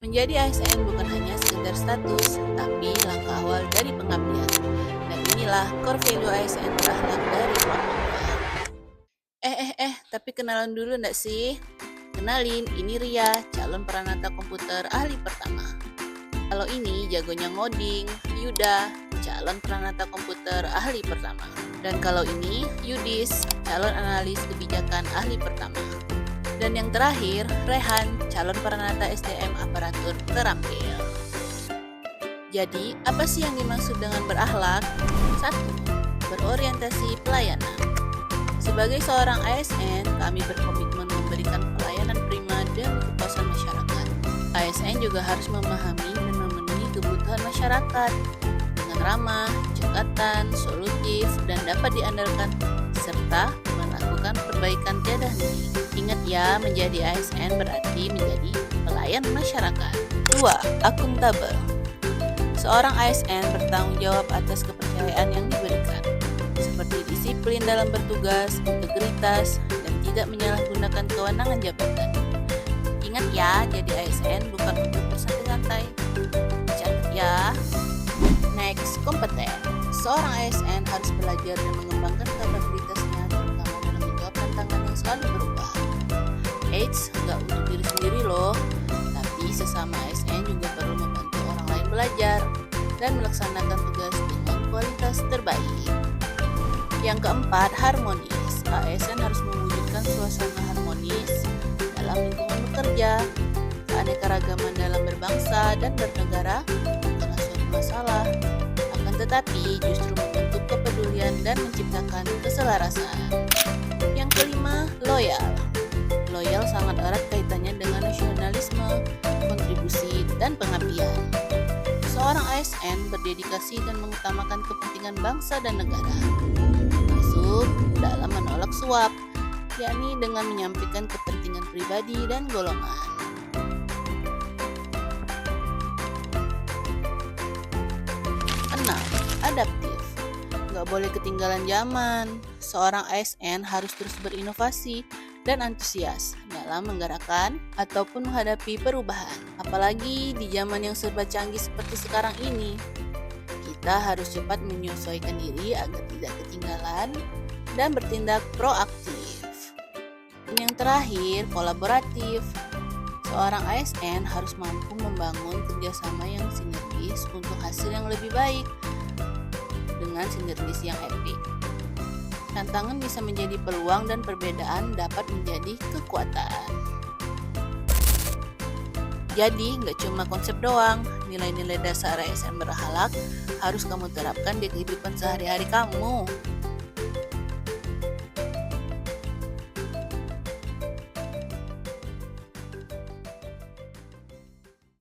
Menjadi ASN bukan hanya sekedar status, tapi langkah awal dari pengabdian. Dan inilah core value ASN berakhlak dari Papua. Tapi kenalan dulu ndak sih? Kenalin, ini Ria, calon peranata komputer ahli pertama. Kalau ini jagonya ngoding, Yuda, calon peranata komputer ahli pertama. Dan kalau ini Yudis, calon analis kebijakan ahli pertama. Dan yang terakhir, Rehan, calon peranata SDM aparatur terampil. Jadi, apa sih yang dimaksud dengan berakhlak? 1. Berorientasi pelayanan. Sebagai seorang ASN, kami berkomitmen memberikan pelayanan prima dan kepuasan masyarakat. ASN juga harus memahami dan memenuhi kebutuhan masyarakat dengan ramah, cekatan, solutif, dan dapat diandalkan, serta melakukan perbaikan tiada henti. Ingat ya, menjadi ASN berarti menjadi pelayan masyarakat. 2. Akuntabel. Seorang ASN bertanggung jawab atas kepercayaan yang diberikan, seperti disiplin dalam bertugas, integritas, dan tidak menyalahgunakan kewenangan jabatan. Ingat ya, jadi ASN bukan untuk bersantai-santai. Catat ya. Next, kompeten. Seorang ASN harus belajar dan mengembangkan kapabilitasnya, terutama dalam menjawab tantangan yang selalu berubah. Eits, nggak untuk diri sendiri loh, tapi sesama ASN juga perlu membantu orang lain belajar dan melaksanakan tugas dengan kualitas terbaik. Yang keempat, harmonis. ASN harus mewujudkan suasana harmonis dalam lingkungan bekerja. Keanekaragaman dalam berbangsa dan bernegara bukanlah suatu masalah, akan tetapi justru membentuk kepedulian dan menciptakan keselarasan. Yang kelima, loyal. Loyal sangat erat kaitannya dengan nasionalisme, kontribusi, dan pengabdian. Seorang ASN berdedikasi dan mengutamakan kepentingan bangsa dan negara, termasuk dalam menolak suap, yakni dengan menyampaikan kepentingan pribadi dan golongan. 6. Adaptif. Nggak boleh ketinggalan zaman. Seorang ASN harus terus berinovasi dan antusias dalam menggerakkan ataupun menghadapi perubahan. Apalagi di zaman yang serba canggih seperti sekarang ini. Kita harus cepat menyesuaikan diri agar tidak ketinggalan dan bertindak proaktif. Dan yang terakhir, kolaboratif. Seorang ASN harus mampu membangun kerjasama yang sinergis untuk hasil yang lebih baik dengan sinergis yang epic. Tantangan bisa menjadi peluang dan perbedaan dapat menjadi kekuatan. Jadi, nggak cuma konsep doang, nilai-nilai dasar ASN berakhlak harus kamu terapkan di kehidupan sehari-hari kamu.